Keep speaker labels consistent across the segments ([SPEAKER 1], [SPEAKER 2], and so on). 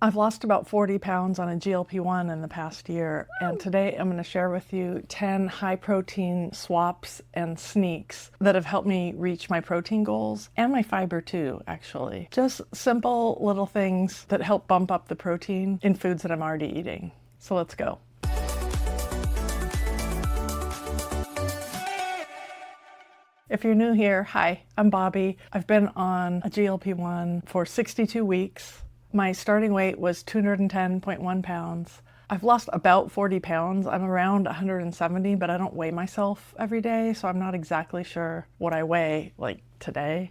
[SPEAKER 1] I've lost about 40 pounds on a GLP-1 in the past year, and today I'm going to share with you 10 high protein swaps and sneaks that have helped me reach my protein goals and my fiber too, actually. Just simple little things that help bump up the protein in foods that I'm already eating. So let's go. If you're new here, hi, I'm Bobby. I've been on a GLP-1 for 62 weeks. My starting weight was 210.1 pounds. I've lost about 40 pounds. I'm around 170, but I don't weigh myself every day, so I'm not exactly sure what I weigh like today.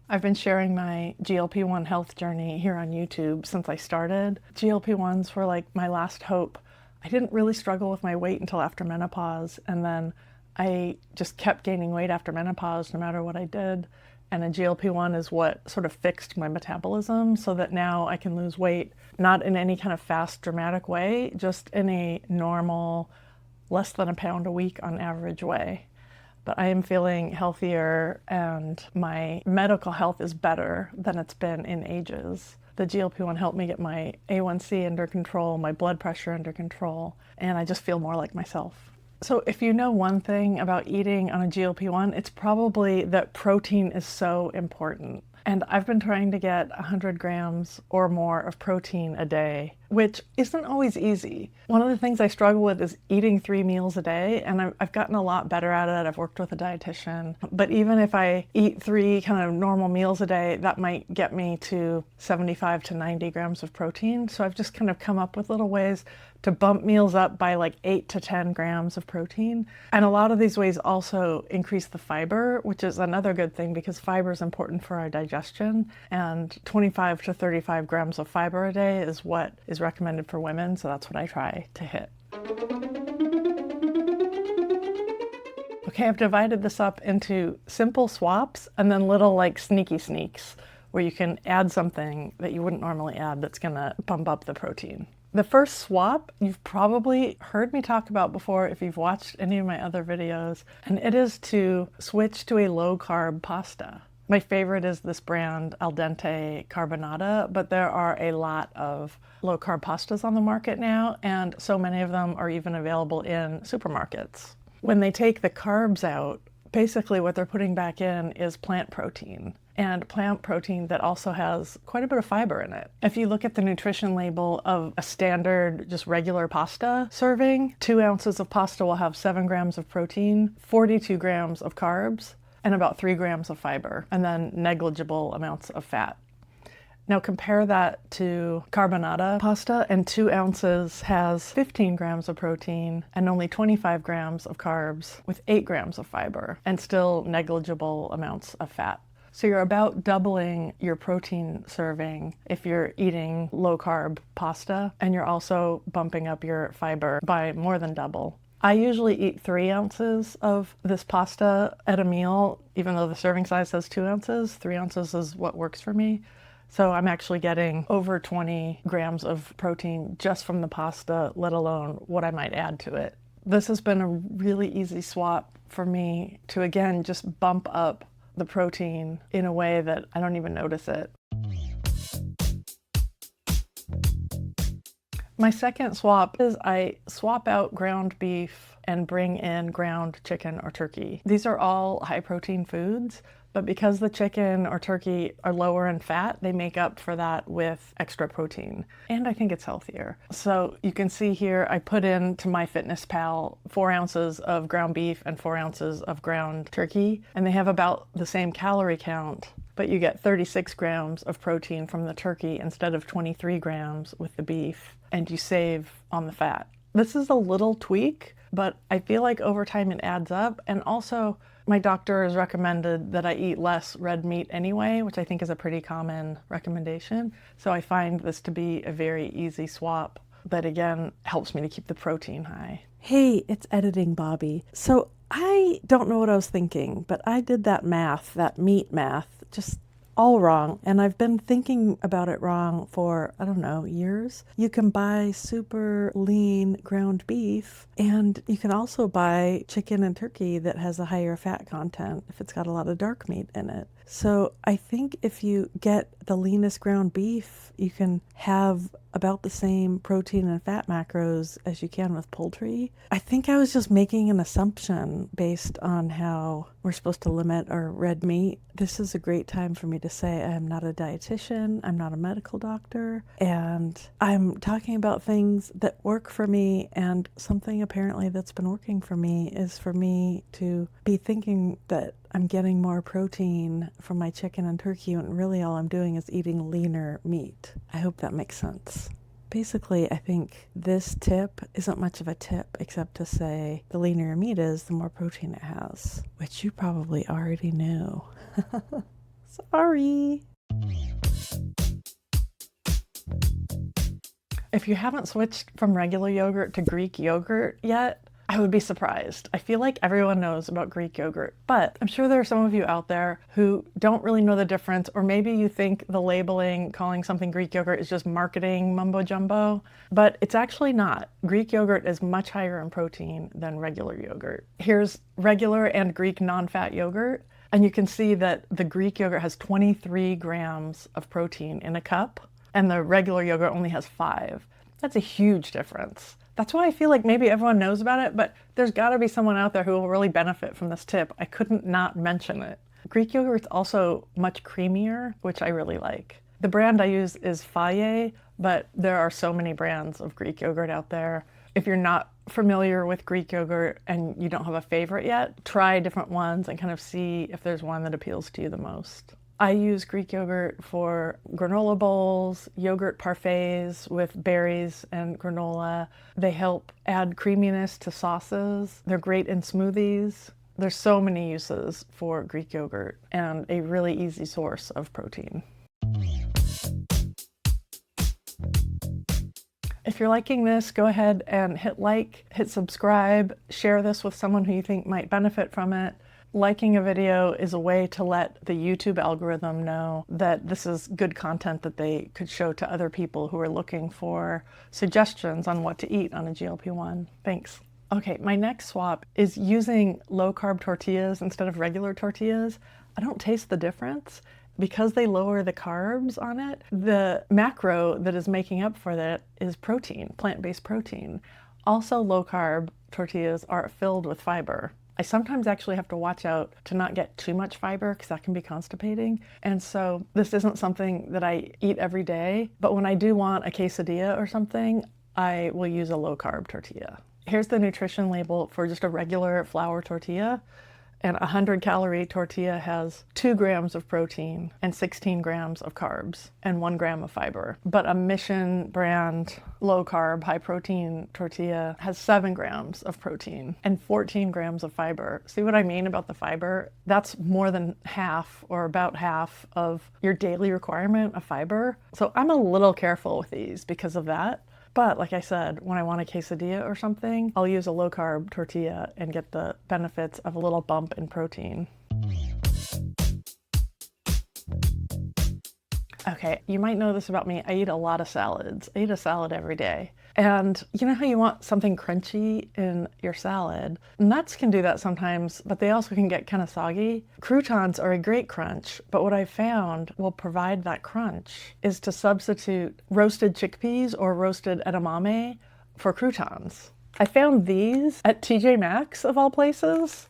[SPEAKER 1] I've been sharing my GLP-1 health journey here on YouTube since I started. GLP-1s were like my last hope. I didn't really struggle with my weight until after menopause, and then I just kept gaining weight after menopause no matter what I did. And a GLP-1 is what sort of fixed my metabolism so that now I can lose weight, not in any kind of fast, dramatic way, just in a normal, less than a pound a week on average way. But I am feeling healthier and my medical health is better than it's been in ages. The GLP-1 helped me get my A1C under control, my blood pressure under control, and I just feel more like myself. So if you know one thing about eating on a GLP-1, it's probably that protein is so important. And I've been trying to get 100 grams or more of protein a day, which isn't always easy. One of the things I struggle with is eating 3 meals a day, and I've gotten a lot better at it. I've worked with a dietitian. But even if I eat 3 kind of normal meals a day, that might get me to 75 to 90 grams of protein. So I've just kind of come up with little ways to bump meals up by like 8 to 10 grams of protein. And a lot of these ways also increase the fiber, which is another good thing because fiber is important for our digestion. And 25 to 35 grams of fiber a day is what is recommended for women. So that's what I try to hit. Okay, I've divided this up into simple swaps and then little like sneaky sneaks where you can add something that you wouldn't normally add that's gonna bump up the protein. The first swap you've probably heard me talk about before if you've watched any of my other videos, and it is to switch to a low-carb pasta. My favorite is this brand Al Dente Carbonata, but there are a lot of low-carb pastas on the market now, and so many of them are even available in supermarkets. When they take the carbs out, basically what they're putting back in is plant protein. And plant protein that also has quite a bit of fiber in it. If you look at the nutrition label of a standard, just regular pasta serving, 2 ounces of pasta will have 7 grams of protein, 42 grams of carbs, and about 3 grams of fiber, and then negligible amounts of fat. Now compare that to carbonata pasta, and 2 ounces has 15 grams of protein and only 25 grams of carbs with 8 grams of fiber, and still negligible amounts of fat. So you're about doubling your protein serving if you're eating low-carb pasta, and you're also bumping up your fiber by more than double. I usually eat 3 ounces of this pasta at a meal, even though the serving size says 2 ounces. 3 ounces is what works for me. So I'm actually getting over 20 grams of protein just from the pasta, let alone what I might add to it. This has been a really easy swap for me to, again, just bump up the protein in a way that I don't even notice it. My second swap is I swap out ground beef and bring in ground chicken or turkey. These are all high protein foods, but because the chicken or turkey are lower in fat, they make up for that with extra protein. And I think it's healthier. So you can see here, I put into MyFitnessPal 4 ounces of ground beef and 4 ounces of ground turkey, and they have about the same calorie count, but you get 36 grams of protein from the turkey instead of 23 grams with the beef, and you save on the fat. This is a little tweak, but I feel like over time it adds up. And also my doctor has recommended that I eat less red meat anyway, which I think is a pretty common recommendation. So I find this to be a very easy swap that again helps me to keep the protein high. Hey, it's Editing Bobby. So I don't know what I was thinking, but I did that math, that meat math, just all wrong. And I've been thinking about it wrong for, I don't know, years. You can buy super lean ground beef, and you can also buy chicken and turkey that has a higher fat content if it's got a lot of dark meat in it. So I think if you get the leanest ground beef, you can have about the same protein and fat macros as you can with poultry. I think I was just making an assumption based on how we're supposed to limit our red meat. This is a great time for me to say I'm not a dietitian, I'm not a medical doctor, and I'm talking about things that work for me, and something apparently that's been working for me is for me to be thinking that I'm getting more protein from my chicken and turkey when really all I'm doing is eating leaner meat. I hope that makes sense. Basically, I think this tip isn't much of a tip except to say the leaner your meat is, the more protein it has, which you probably already knew. Sorry. If you haven't switched from regular yogurt to Greek yogurt yet, I would be surprised. I feel like everyone knows about Greek yogurt, but I'm sure there are some of you out there who don't really know the difference, or maybe you think the labeling calling something Greek yogurt is just marketing mumbo jumbo, but it's actually not. Greek yogurt is much higher in protein than regular yogurt. Here's regular and Greek non-fat yogurt, and you can see that the Greek yogurt has 23 grams of protein in a cup, and the regular yogurt only has 5. That's a huge difference. That's why I feel like maybe everyone knows about it, but there's got to be someone out there who will really benefit from this tip. I couldn't not mention it. Greek yogurt's also much creamier, which I really like. The brand I use is Faye, but there are so many brands of Greek yogurt out there. If you're not familiar with Greek yogurt and you don't have a favorite yet, try different ones and kind of see if there's one that appeals to you the most. I use Greek yogurt for granola bowls, yogurt parfaits with berries and granola. They help add creaminess to sauces. They're great in smoothies. There's so many uses for Greek yogurt and a really easy source of protein. If you're liking this, go ahead and hit like, hit subscribe, share this with someone who you think might benefit from it. Liking a video is a way to let the YouTube algorithm know that this is good content that they could show to other people who are looking for suggestions on what to eat on a GLP-1. Thanks. Okay, my next swap is using low-carb tortillas instead of regular tortillas. I don't taste the difference. Because they lower the carbs on it, the macro that is making up for that is protein, plant-based protein. Also, low-carb tortillas are filled with fiber. I sometimes actually have to watch out to not get too much fiber because that can be constipating. And so this isn't something that I eat every day, but when I do want a quesadilla or something, I will use a low-carb tortilla. Here's the nutrition label for just a regular flour tortilla. And a 100-calorie tortilla has 2 grams of protein and 16 grams of carbs and 1 gram of fiber. But a Mission brand low-carb, high-protein tortilla has 7 grams of protein and 14 grams of fiber. See what I mean about the fiber? That's more than half, or about half, of your daily requirement of fiber. So I'm a little careful with these because of that. But like I said, when I want a quesadilla or something, I'll use a low-carb tortilla and get the benefits of a little bump in protein. Okay, you might know this about me. I eat a lot of salads. I eat a salad every day. And you know how you want something crunchy in your salad? Nuts can do that sometimes, but they also can get kind of soggy. Croutons are a great crunch, but what I found will provide that crunch is to substitute roasted chickpeas or roasted edamame for croutons. I found these at TJ Maxx, of all places.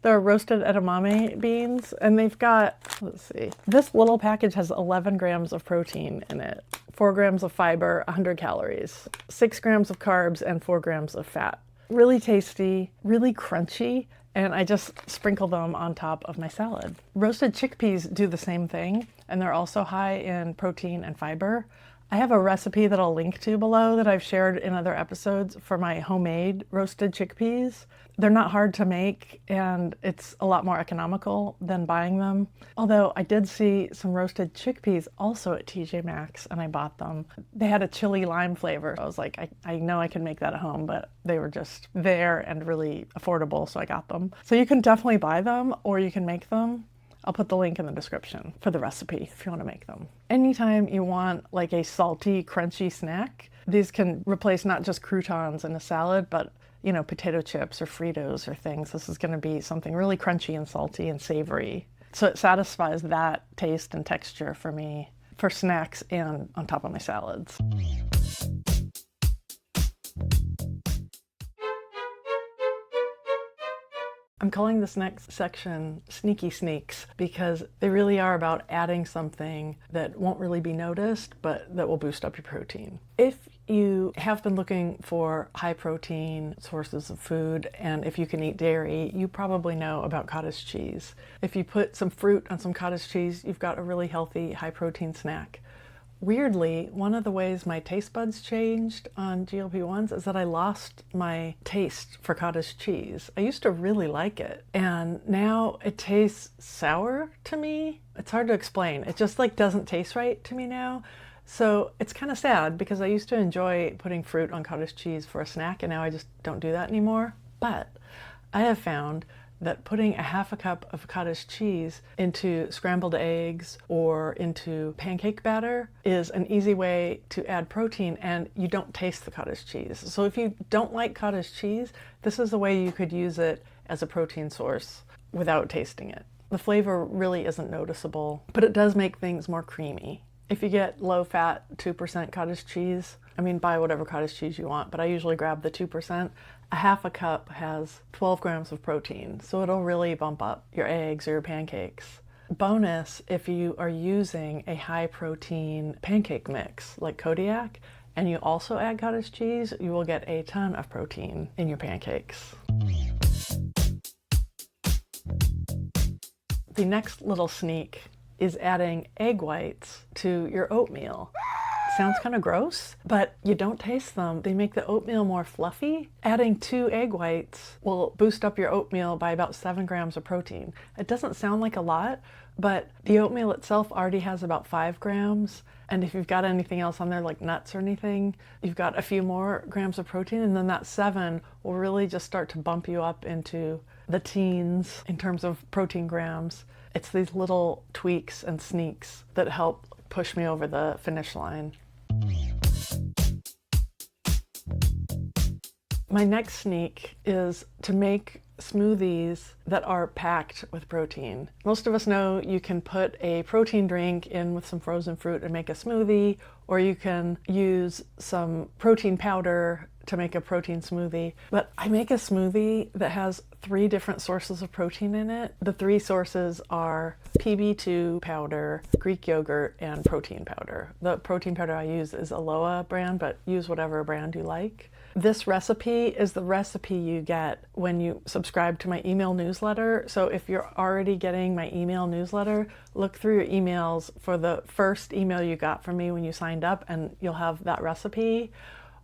[SPEAKER 1] They're roasted edamame beans, and they've got, let's see, this little package has 11 grams of protein in it, 4 grams of fiber, 100 calories, 6 grams of carbs, and 4 grams of fat. Really tasty, really crunchy, and I just sprinkle them on top of my salad. Roasted chickpeas do the same thing, and they're also high in protein and fiber. I have a recipe that I'll link to below that I've shared in other episodes for my homemade roasted chickpeas. They're not hard to make, and it's a lot more economical than buying them. Although I did see some roasted chickpeas also at TJ Maxx, and I bought them. They had a chili lime flavor. I was like, I know I can make that at home, but they were just there and really affordable, so I got them. So you can definitely buy them, or you can make them. I'll put the link in the description for the recipe if you want to make them. Anytime you want like a salty, crunchy snack, these can replace not just croutons in a salad, but you know, potato chips or Fritos or things. This is going to be something really crunchy and salty and savory. So it satisfies that taste and texture for me for snacks and on top of my salads. I'm calling this next section Sneaky Sneaks because they really are about adding something that won't really be noticed, but that will boost up your protein. If you have been looking for high protein sources of food, and if you can eat dairy, you probably know about cottage cheese. If you put some fruit on some cottage cheese, you've got a really healthy high protein snack. Weirdly, one of the ways my taste buds changed on GLP-1s is that I lost my taste for cottage cheese. I used to really like it, and now it tastes sour to me. It's hard to explain. It just like doesn't taste right to me now. So it's kind of sad because I used to enjoy putting fruit on cottage cheese for a snack, and now I just don't do that anymore. But I have found that putting a half a cup of cottage cheese into scrambled eggs or into pancake batter is an easy way to add protein, and you don't taste the cottage cheese. So if you don't like cottage cheese, this is the way you could use it as a protein source without tasting it. The flavor really isn't noticeable, but it does make things more creamy. If you get low-fat 2% cottage cheese, buy whatever cottage cheese you want, but I usually grab the 2%. A half a cup has 12 grams of protein, so it'll really bump up your eggs or your pancakes. Bonus, if you are using a high protein pancake mix like Kodiak, and you also add cottage cheese, you will get a ton of protein in your pancakes. The next little sneak is adding egg whites to your oatmeal. Sounds kind of gross, but you don't taste them. They make the oatmeal more fluffy. Adding 2 egg whites will boost up your oatmeal by about 7 grams of protein. It doesn't sound like a lot, but the oatmeal itself already has about 5 grams. And if you've got anything else on there like nuts or anything, you've got a few more grams of protein, and then that 7 will really just start to bump you up into the teens in terms of protein grams. It's these little tweaks and sneaks that help push me over the finish line. My next sneak is to make smoothies that are packed with protein. Most of us know you can put a protein drink in with some frozen fruit and make a smoothie, or you can use some protein powder to make a protein smoothie. But I make a smoothie that has 3 different sources of protein in it. The 3 sources are PB2 powder, Greek yogurt, and protein powder. The protein powder I use is Aloha brand, but use whatever brand you like. This recipe is the recipe you get when you subscribe to my email newsletter. So if you're already getting my email newsletter, look through your emails for the first email you got from me when you signed up, and you'll have that recipe.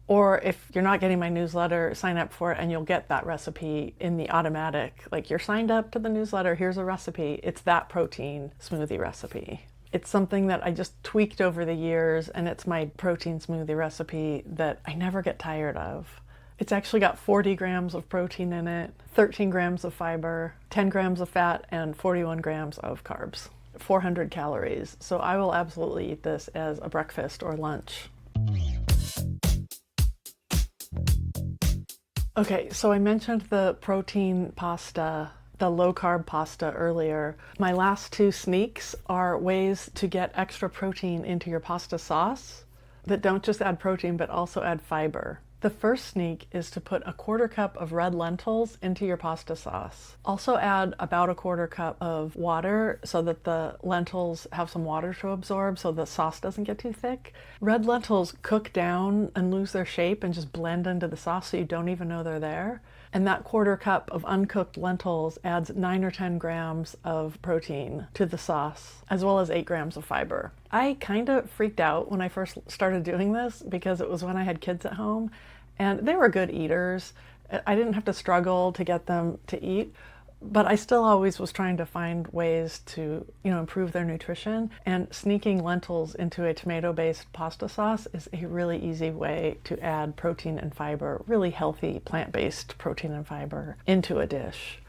[SPEAKER 1] Or if you're not getting my newsletter, sign up for it and you'll get that recipe in the automatic. Like, you're signed up to the newsletter, here's a recipe. It's that protein smoothie recipe. It's something that I just tweaked over the years, and it's my protein smoothie recipe that I never get tired of. It's actually got 40 grams of protein in it, 13 grams of fiber, 10 grams of fat, and 41 grams of carbs. 400 calories. So I will absolutely eat this as a breakfast or lunch. Okay, so I mentioned the protein pasta, the low-carb pasta earlier. My last 2 sneaks are ways to get extra protein into your pasta sauce that don't just add protein but also add fiber. The first sneak is to put a 1/4 cup of red lentils into your pasta sauce. Also add about a 1/4 cup of water so that the lentils have some water to absorb so the sauce doesn't get too thick. Red lentils cook down and lose their shape and just blend into the sauce so you don't even know they're there. And that 1/4 cup of uncooked lentils adds 9 or 10 grams of protein to the sauce, as well as 8 grams of fiber. I kind of freaked out when I first started doing this because it was when I had kids at home, and they were good eaters. I didn't have to struggle to get them to eat, but I still always was trying to find ways to, improve their nutrition, and sneaking lentils into a tomato-based pasta sauce is a really easy way to add protein and fiber, really healthy plant-based protein and fiber into a dish.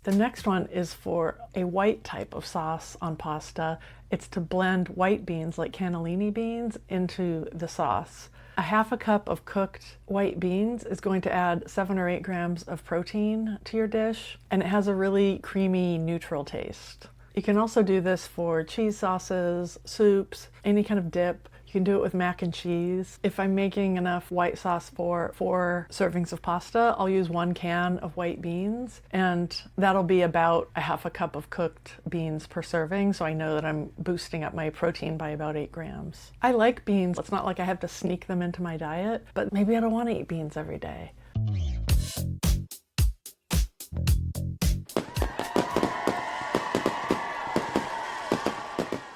[SPEAKER 1] The next one is for a white type of sauce on pasta. It's to blend white beans like cannellini beans into the sauce. A half a cup of cooked white beans is going to add 7 or 8 grams of protein to your dish, and it has a really creamy, neutral taste. You can also do this for cheese sauces, soups, any kind of dip. You can do it with mac and cheese. If I'm making enough white sauce for 4 servings of pasta, I'll use 1 can of white beans, and that'll be about a half a cup of cooked beans per serving, so I know that I'm boosting up my protein by about 8 grams. I like beans. It's not like I have to sneak them into my diet, but maybe I don't want to eat beans every day.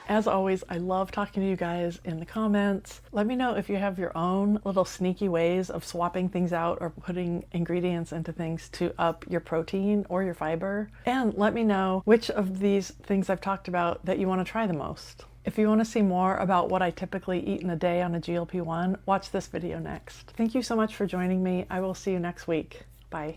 [SPEAKER 1] As always, I love talking to you guys in the comments. Let me know if you have your own little sneaky ways of swapping things out or putting ingredients into things to up your protein or your fiber. And let me know which of these things I've talked about that you want to try the most. If you want to see more about what I typically eat in a day on a GLP-1, watch this video next. Thank you so much for joining me. I will see you next week. Bye.